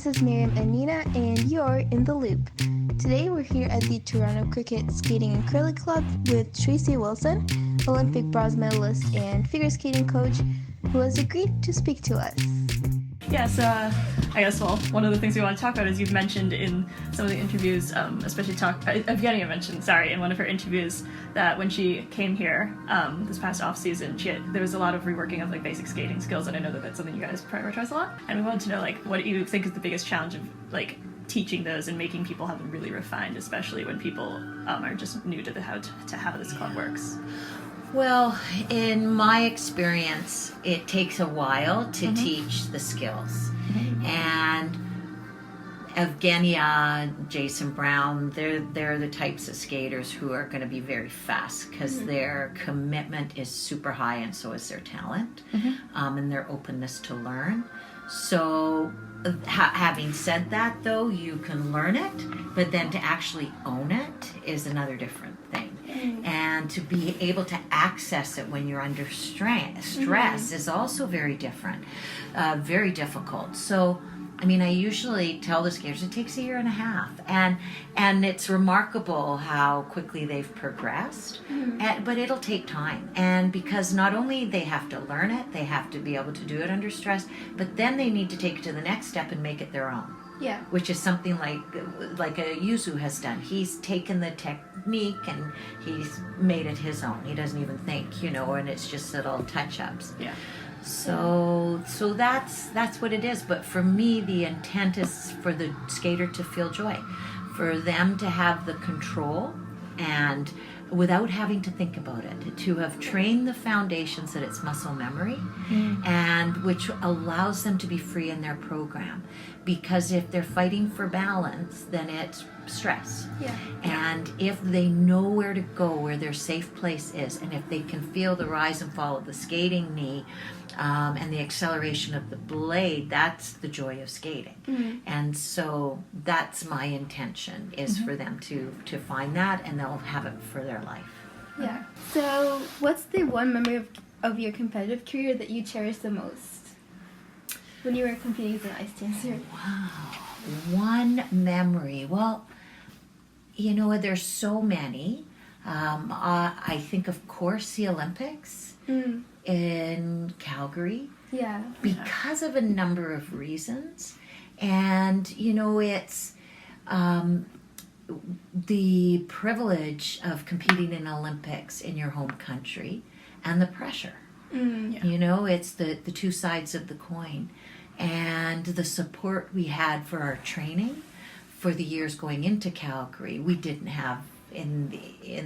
This is Maryam and Nina, and you're in the loop. Today we're here at the Toronto Cricket Skating and Curling Club with Tracy Wilson, Olympic bronze medalist and figure skating coach, who has agreed to speak to us. Yes, I guess, one of the things we want to talk about is you've mentioned in some of the interviews, especially Evgenia mentioned, in one of her interviews that when she came here this past off-season, there was a lot of reworking of like basic skating skills, and I know that that's something you guys prioritize a lot. And we wanted to know like what you think is the biggest challenge of like teaching those and making people have them really refined, especially when people are just new to how this club works. Well, in my experience, it takes a while to teach the skills. And Evgenia, Jason Brown, they're the types of skaters who are going to be very fast because their commitment is super high, and so is their talent and their openness to learn. So having said that, though, you can learn it, but then to actually own it is another different thing. And to be able to access it when you're under stress is also very different, very difficult. So, I mean, I usually tell the skaters it takes 1.5 years, and it's remarkable how quickly they've progressed, but it'll take time. And because not only they have to learn it, they have to be able to do it under stress, but then they need to take it to the next step and make it their own. Yeah. Which is something like a Yuzu has done. He's taken the technique and he's made it his own. He doesn't even think, and it's just little touch-ups. Yeah. So that's what it is. But for me, the intent is for the skater to feel joy, for them to have the control and without having to think about it, to have trained the foundations that it's muscle memory, and which allows them to be free in their program. Because if they're fighting for balance, then it's stress. Yeah. And if they know where to go, where their safe place is, and if they can feel the rise and fall of the skating knee and the acceleration of the blade, that's the joy of skating. And so that's my intention, is for them to find that, and they'll have it for their life. Yeah. So what's the one memory of your competitive career that you cherish the most? When you were competing as an ice dancer? Wow. One memory. Well, there's so many. I think, of course, the Olympics in Calgary. Yeah. Because of a number of reasons. And, it's the privilege of competing in Olympics in your home country and the pressure. It's the two sides of the coin. And the support we had for our training for the years going into Calgary, we didn't have in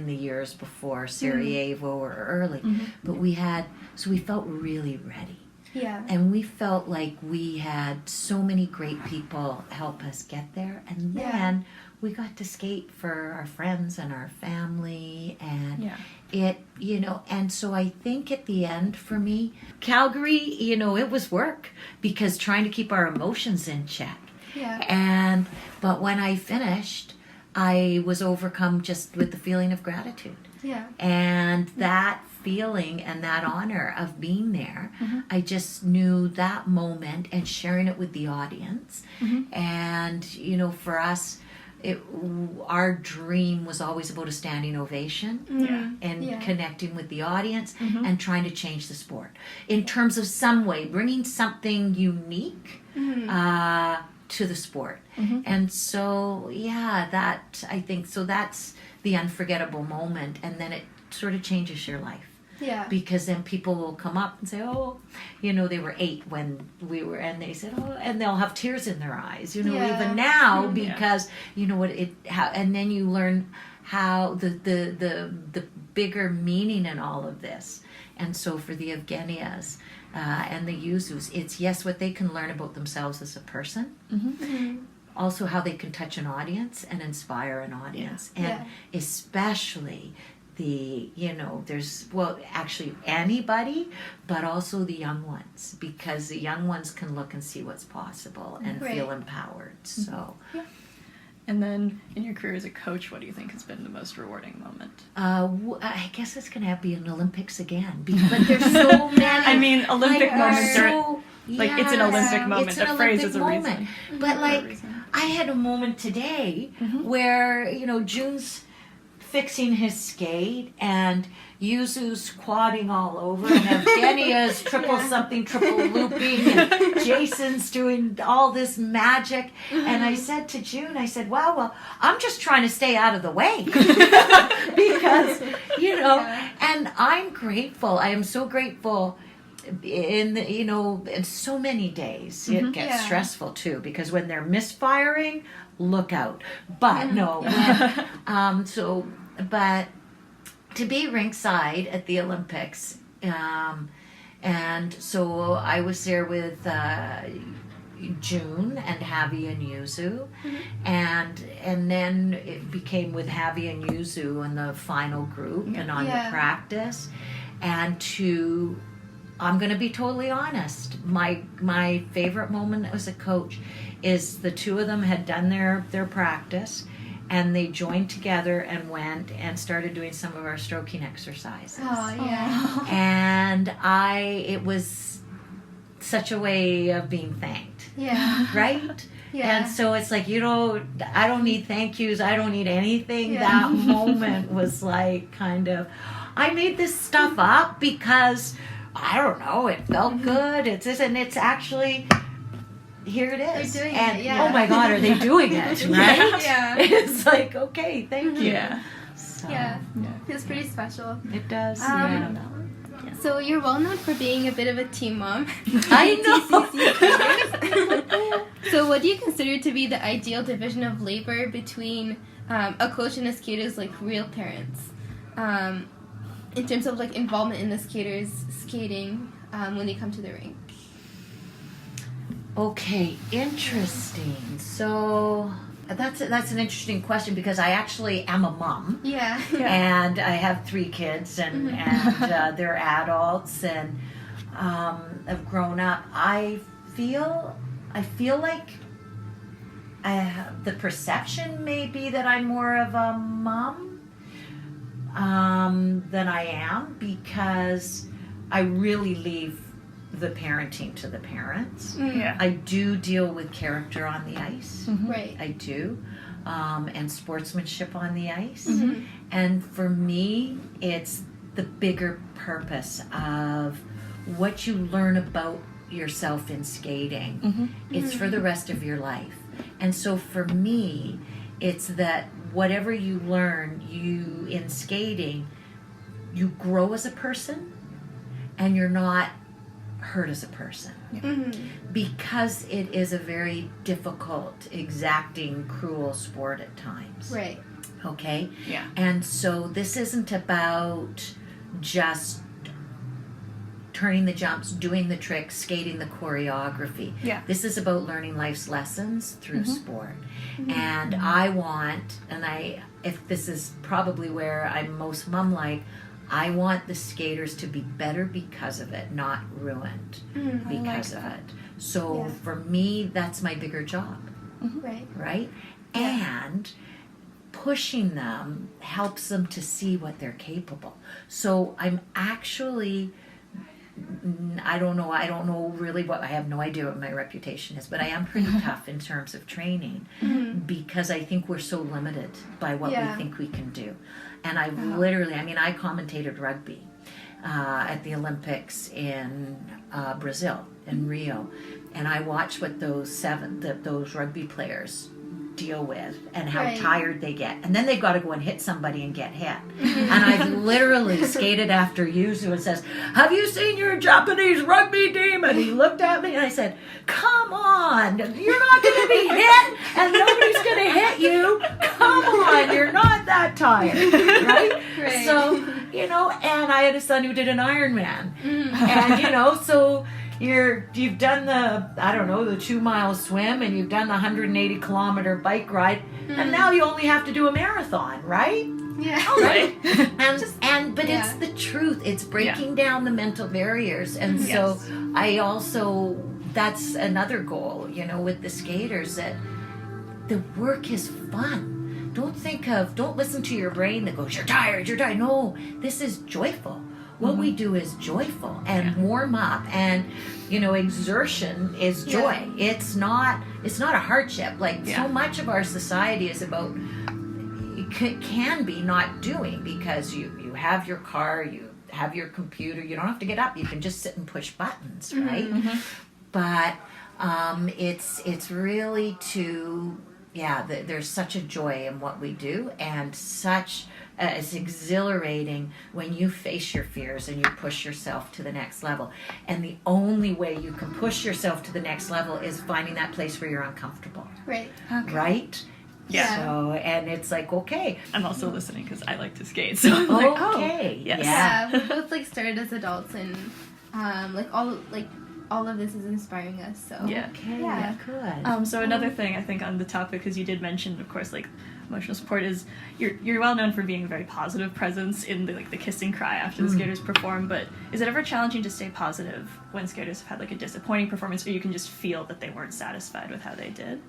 the years before Sarajevo or early. But we felt really ready. Yeah. And we felt like we had so many great people help us get there. And then we got to skate for our friends and our family, and and so I think at the end for me, Calgary, it was work because trying to keep our emotions in check. Yeah. But when I finished, I was overcome just with the feeling of gratitude. Yeah. And that feeling and that honor of being there, I just knew that moment and sharing it with the audience. And, for us, our dream was always about a standing ovation and connecting with the audience and trying to change the sport in terms of some way, bringing something unique to the sport. And so, I think, so that's the unforgettable moment, and then it sort of changes your life. Yeah. Because then people will come up and say, they were 8 when we were, and they said, and they'll have tears in their eyes, even now, because and then you learn how the bigger meaning in all of this. And so for the Evgenias and the Yuzus, it's what they can learn about themselves as a person. Also how they can touch an audience and inspire an audience. And especially there's, actually anybody, but also the young ones, because the young ones can look and see what's possible and feel empowered. So. And then in your career as a coach, what do you think has been the most rewarding moment? I guess it's going to be an Olympics again, but there's so many. I mean, Olympic moments are Like, it's an Olympic moment. It's an The phrase Olympic is a moment. reason. But, For a like, reason. I had a moment today where, June's fixing his skate and Yuzu's quadding all over and Evgenia's triple looping and Jason's doing all this magic. And I said to June, I said, wow, well, I'm just trying to stay out of the way. Because, and I'm grateful. I am so grateful in so many days it gets stressful too, because when they're misfiring, look out. But but to be ringside at the Olympics, and so I was there with June and Javi and Yuzu, and then it became with Javi and Yuzu in the final group and on the practice, and I'm going to be totally honest. My favorite moment as a coach is the two of them had done their practice, and they joined together and went and started doing some of our stroking exercises. Oh, yeah. And it was such a way of being thanked. Yeah. Right? Yeah. And so it's like, I don't need thank yous. I don't need anything. Yeah. That moment was like kind of, I made this stuff up because, I don't know, it felt good. It's this, and it's actually, here it is. They're doing and, it, yeah. oh my God, are they doing it, right? Yeah. It's like, okay, thank you. Yeah. So, Yeah. Feels pretty special. It does. So you're well known for being a bit of a team mom. I know. So what do you consider to be the ideal division of labor between a coach and a skater's like real parents? In terms of like involvement in the skaters skating when they come to the rink. Okay, interesting. So that's an interesting question, because I actually am a mom. Yeah. And I have 3 kids, and they're adults and have grown up. I feel like the perception may be that I'm more of a mom than I am, because I really leave the parenting to the parents. Yeah. I do deal with character on the ice. Right. I do. And sportsmanship on the ice. Mm-hmm. And for me, it's the bigger purpose of what you learn about yourself in skating. It's for the rest of your life. And so for me, it's that whatever you learn in skating, you grow as a person, and you're not hurt as a person. Because it is a very difficult, exacting, cruel sport at times. Right. Okay? Yeah. And so this isn't about just turning the jumps, doing the tricks, skating the choreography. Yeah. This is about learning life's lessons through sport. And I want, if this is probably where I'm most mom-like, I want the skaters to be better because of it, not ruined because of it. So for me, that's my bigger job. Right? And pushing them helps them to see what they're capable. So I'm actually, I don't know really what, I have no idea what my reputation is, but I am pretty tough in terms of training, because I think we're so limited by what we think we can do. And I literally, I commentated rugby at the Olympics in Brazil, in Rio, and I watched what those rugby players deal with and how tired they get, and then they've got to go and hit somebody and get hit. And I've literally skated after Yuzu and says, "Have you seen your Japanese rugby team?" And he looked at me and I said, "Come on, you're not going to be hit, and nobody's going to hit you. Come on, you're not that tired, right?" So and I had a son who did an Ironman, and so. You've done the 2-mile swim, and you've done the 180-kilometer bike ride, and now you only have to do a marathon, right? Yeah. Right. But it's the truth. It's breaking down the mental barriers, and so I also, that's another goal, with the skaters, that the work is fun. Don't listen to your brain that goes, you're tired. No, this is joyful. What we do is joyful and warm up, and exertion is joy. It's not a hardship. Like so much of our society is about, it can be not doing, because you have your car, you have your computer, you don't have to get up, you can just sit and push buttons, right? But it's really to, there's such a joy in what we do, and such it's exhilarating when you face your fears and you push yourself to the next level. And the only way you can push yourself to the next level is finding that place where you're uncomfortable. Right. Okay. Right? Yeah. So, and it's like, okay. I'm also listening because I like to skate, so I'm like, okay. Yes. Yeah, we both like started as adults, and all of this is inspiring us. So Yeah. Okay, Yeah. good. So another thing I think on the topic, because you did mention, of course, like emotional support, is you're well known for being a very positive presence in the kiss and cry after the skaters perform. But is it ever challenging to stay positive when skaters have had like a disappointing performance, or you can just feel that they weren't satisfied with how they did?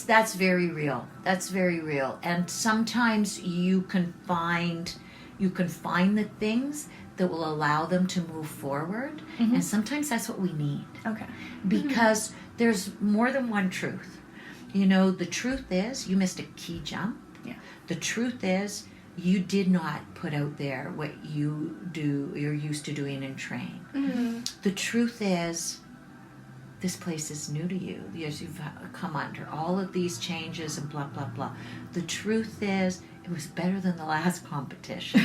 That's very real. That's very real. And sometimes you can find the things that will allow them to move forward, and sometimes that's what we need. Okay. Because there's more than one truth. The truth is you missed a key jump. Yeah. The truth is you did not put out there what you're used to doing and train. The truth is this place is new to you. Yes, you've come under all of these changes and blah, blah, blah. The truth is it was better than the last competition.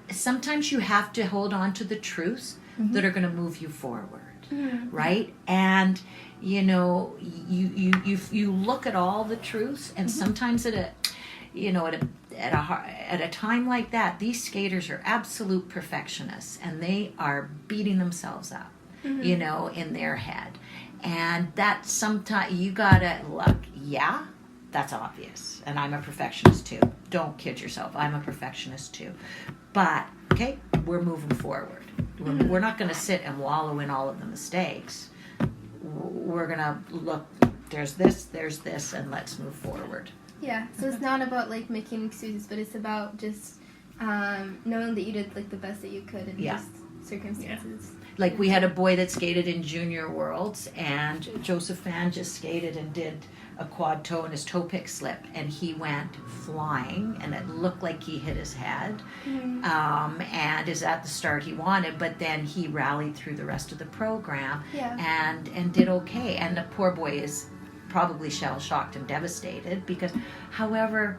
Sometimes you have to hold on to the truths that are going to move you forward, right? And you look at all the truths, and sometimes at a time like that, these skaters are absolute perfectionists, and they are beating themselves up, in their head, and that sometimes you gotta look. Yeah. That's obvious. And I'm a perfectionist too. Don't kid yourself. I'm a perfectionist too. But, okay, we're moving forward. We're not going to sit and wallow in all of the mistakes. We're going to look, there's this, and let's move forward. Yeah, so it's not about like making excuses, but it's about just knowing that you did like the best that you could in just circumstances. Like we had a boy that skated in Junior Worlds, and Joseph Fan just skated and did a quad toe, and his toe pick slipped, and he went flying, and it looked like he hit his head, and is at the start he wanted, but then he rallied through the rest of the program and did okay. And the poor boy is probably shell-shocked and devastated because, however,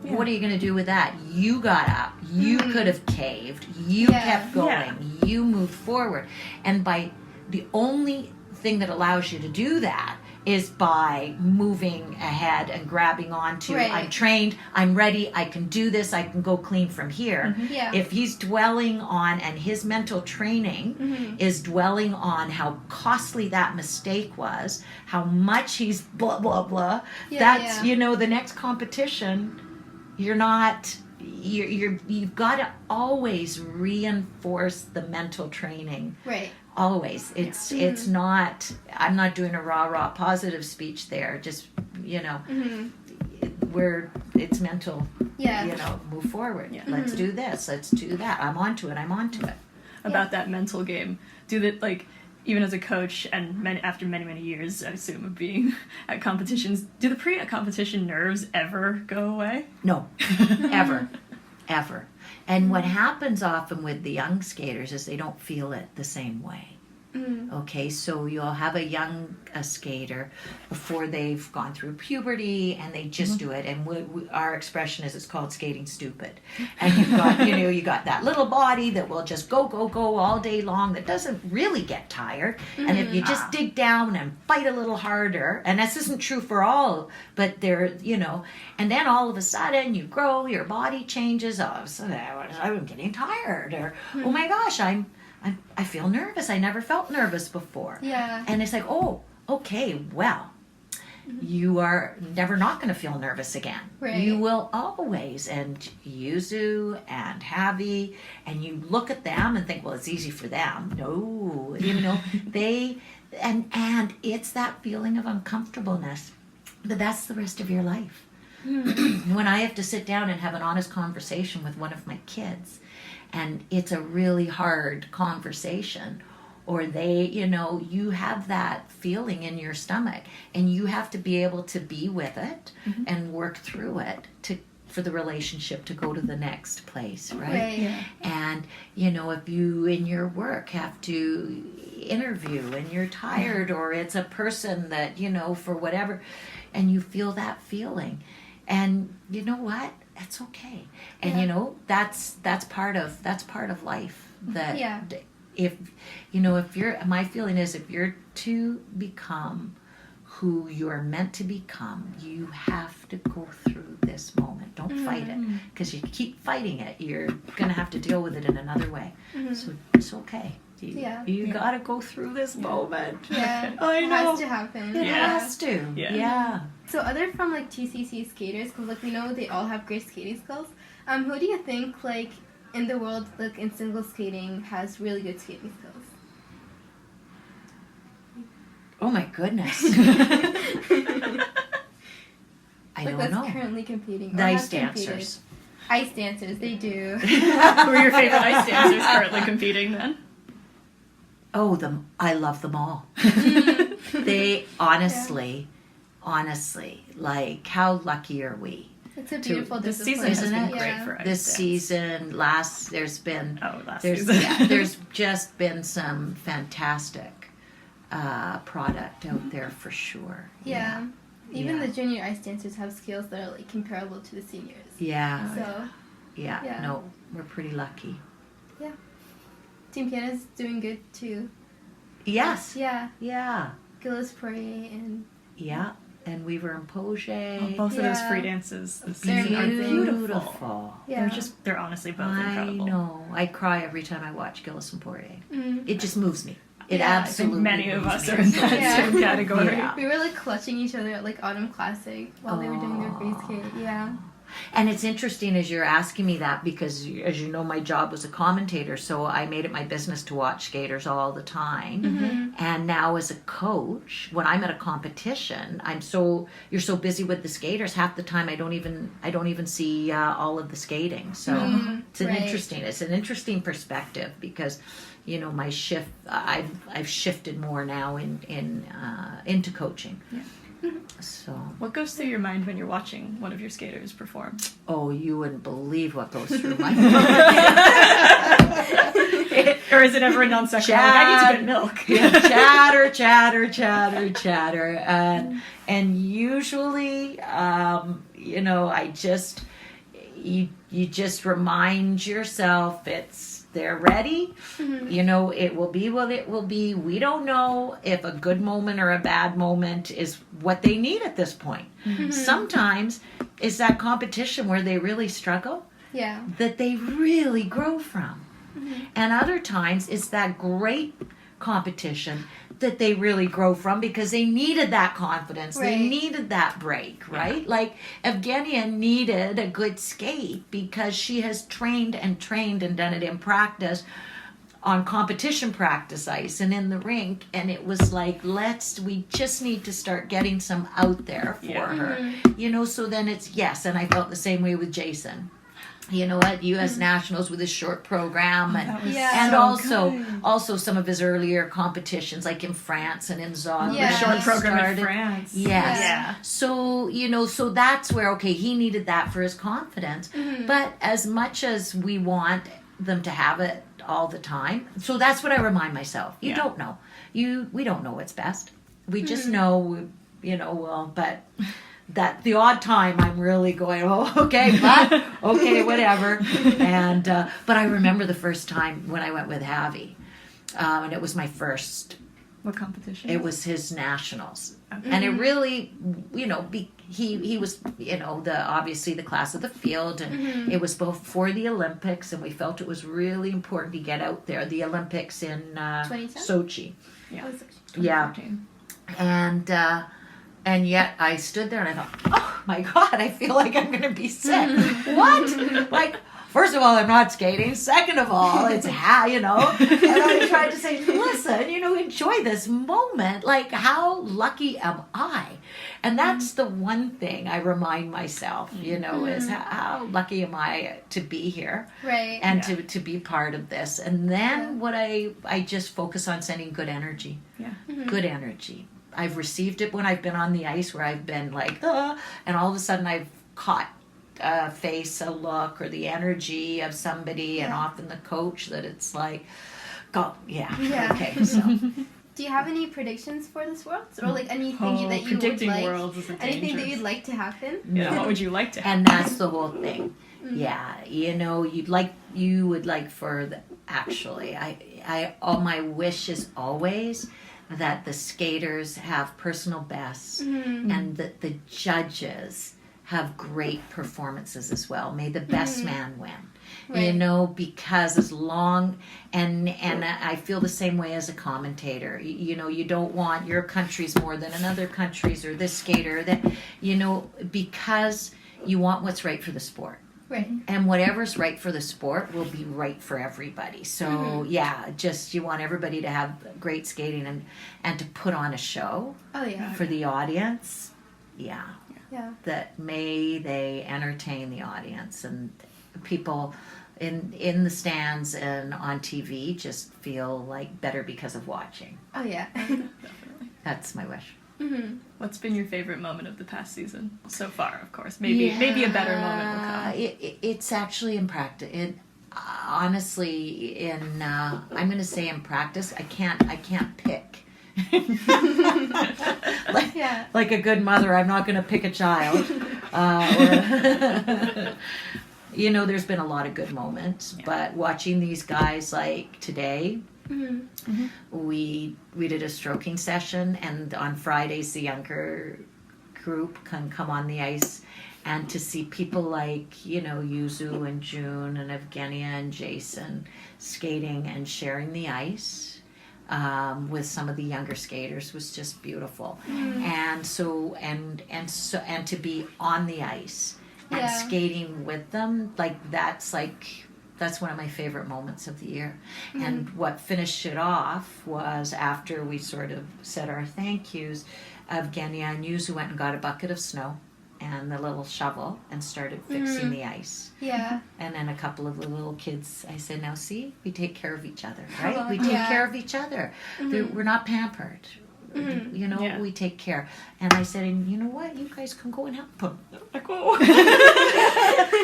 what are you going to do with that? You got up. You could have caved. You kept going. Yeah. You moved forward. And by the only thing that allows you to do that is by moving ahead and grabbing onto, I'm trained, I'm ready, I can do this, I can go clean from here. If he's dwelling on, and his mental training is dwelling on how costly that mistake was, how much he's blah, blah, blah, that's, the next competition, you've got to always reinforce the mental training. Right. Always. It's not, I'm not doing a rah positive speech there. Just, it's mental, move forward. Yeah. Let's do this. Let's do that. I'm onto it. About that mental game. Do that, like, even as a coach and after many years, I assume, of being at competitions, do the pre-competition nerves ever go away? No. Ever. And what happens often with the young skaters is they don't feel it the same way. Okay, so you'll have a young skater before they've gone through puberty, and they just do it. And our expression is, it's called skating stupid. And you've got, you got that little body that will just go all day long, that doesn't really get tired. And if you just dig down and fight a little harder, and this isn't true for all, but there, and then all of a sudden you grow, your body changes. Oh, so I'm getting tired, or oh my gosh, I feel nervous. I never felt nervous before. Yeah. And it's like, oh, okay, well, you are never not going to feel nervous again. Right. You will always. And Yuzu and Javi, and you look at them and think, well, it's easy for them. No, they, and it's that feeling of uncomfortableness. But that's the rest of your life. When I have to sit down and have an honest conversation with one of my kids, and it's a really hard conversation, or they, you have that feeling in your stomach, and you have to be able to be with it and work through it for the relationship to go to the next place, right? Yeah. And, if you in your work have to interview and you're tired, or it's a person that, for whatever, and you feel that feeling, and you know what? It's okay. And that's part of life. That if my feeling is, if you're to become who you're meant to become, you have to go through this moment. Don't fight it, because you keep fighting it, you're gonna have to deal with it in another way. So it's okay. You gotta go through this moment. Yeah, I know. It has to happen. It has to. Yeah. So other from TCC skaters, because we know they all have great skating skills. Who do you think in the world in single skating has really good skating skills? Oh my goodness. I don't know. Currently competing. The ice dancers. Ice dancers, they do. Who are your favorite ice dancers currently competing then? Oh, I love them all. They honestly, how lucky are we? It's a beautiful This discipline, season has been isn't it? great for ice This dance. season, there's been season. there's just been some fantastic product out there for sure. Yeah. Even Yeah. the junior ice dancers have skills that are comparable to the seniors. Yeah. So Yeah. No, we're pretty lucky. Team Canada's doing good too. Yes. Yeah. Yeah. Gilles Poirier and Yeah. And Weaver and Poge. Both of those Yeah. free dances this They're season are amazing. Beautiful. yeah. they're honestly both I incredible. know. I cry every time I watch Gilles and Poirier. Mhm. It just moves me. It Yeah, I think absolutely Many of moves us me. are in that Yeah. same category. Yeah. We were clutching each other at Autumn Classic while they were doing their free skate. Yeah. And it's interesting as you're asking me that, because as you know, my job was a commentator, so I made it my business to watch skaters all the time. And now as a coach, when I'm at a competition, you're so busy with the skaters, half the time I don't even see all of the skating. So it's an interesting perspective, because my shift, I've shifted more now into coaching. Yeah. So, What goes through your mind when you're watching one of your skaters perform? oh, you wouldn't believe what goes through my mind. Or is it ever a non-sequitur? I need to get milk. Yeah, chatter, and usually, I just you just remind yourself they're ready. It will be what it will be. We don't know if a good moment or a bad moment is what they need at this point. Sometimes it's that competition where they really struggle Yeah. that they really grow from. And other times it's that great competition that they really grow from, because they needed that confidence. They Right. needed that break, right? Like Evgenia needed a good skate because she has trained and done it in practice on competition practice ice and in the rink, and it was we just need to start getting some out there for her. So then it's yes, and I felt the same way with Jason. At U.S. Nationals with his short program, and also some of his earlier competitions, like in France and in Zog. Yeah. The short program in France. Yes. Yeah. So, so that's where, okay, he needed that for his confidence. But as much as we want them to have it all the time, so that's what I remind myself. You don't know. We don't know what's best. We just know, but that the odd time I'm really going, okay, whatever. And, but I remember the first time when I went with Evie, and it was my first. What competition? It was his nationals. Okay. And it really, he was, obviously the class of the field, and it was before the Olympics, and we felt it was really important to get out there. The Olympics in Sochi. Yeah. Yeah. And yet I stood there and I thought, oh my God, I feel like I'm going to be sick. What? first of all, I'm not skating. Second of all, it's how, you know. And I tried to say, listen, you know, enjoy this moment. Like, how lucky am I? And that's the one thing I remind myself, you know, is how lucky am I to be here. Right. And to be part of this. And then what I just focus on sending good energy. Yeah. Good energy. I've received it when I've been on the ice where I've been like, and all of a sudden I've caught a face, a look, or the energy of somebody, and often the coach, that it's like, go, okay, so. Do you have any predictions for this world, or like anything that you would like? Worlds is anything that you'd like to happen? Yeah, what would you like to happen? And that's the whole thing. Yeah, you know, you would like for the, actually, all my wish is always that the skaters have personal bests and that the judges have great performances as well. May the best man win. Right. You know, because as long and I feel the same way as a commentator. You know, you don't want your country's more than another country's, or this skater, that, you know, because you want what's right for the sport. Right. And whatever's right for the sport will be right for everybody. So just you want everybody to have great skating and to put on a show for the audience. Yeah. That may they entertain the audience, and people in the stands and on TV just feel like better because of watching. Oh yeah. Definitely. That's my wish. What's been your favorite moment of the past season so far? Of course, maybe a better moment will come. It's actually in practice. Honestly, I'm going to say in practice. I can't pick. Like a good mother, I'm not going to pick a child. You know, there's been a lot of good moments, but watching these guys like today. We did a stroking session, and on Fridays the younger group can come on the ice, and to see people like, you know, Yuzu and June and Evgenia and Jason skating and sharing the ice with some of the younger skaters was just beautiful. And to be on the ice and skating with them, that's one of my favorite moments of the year. And what finished it off was, after we sort of said our thank yous, Evgenia and Yuzu went and got a bucket of snow and the little shovel and started fixing the ice. Yeah. And then a couple of the little kids, I said, now see, we take care of each other, right? We take care of each other. We're not pampered. You know, we take care. And I said, and you know what? You guys can go and help them. Like, oh.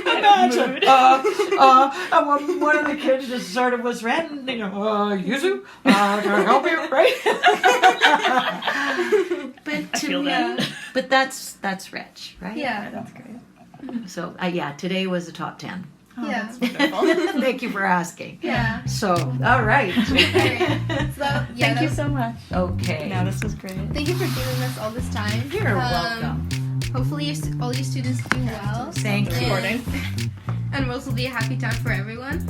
Imagine. And one of the kids just sort of was ranting, Yuzu, can I help you, right? But to me, but that's rich, right? Yeah, that's great. So, today was a top 10. Oh, that's wonderful. Thank you for asking. Yeah. So, all right. Thank you so much. Okay. No, this was great. Thank you for giving us all this time. You're welcome. Hopefully all your students do well. Thank you. And will also be a happy time for everyone.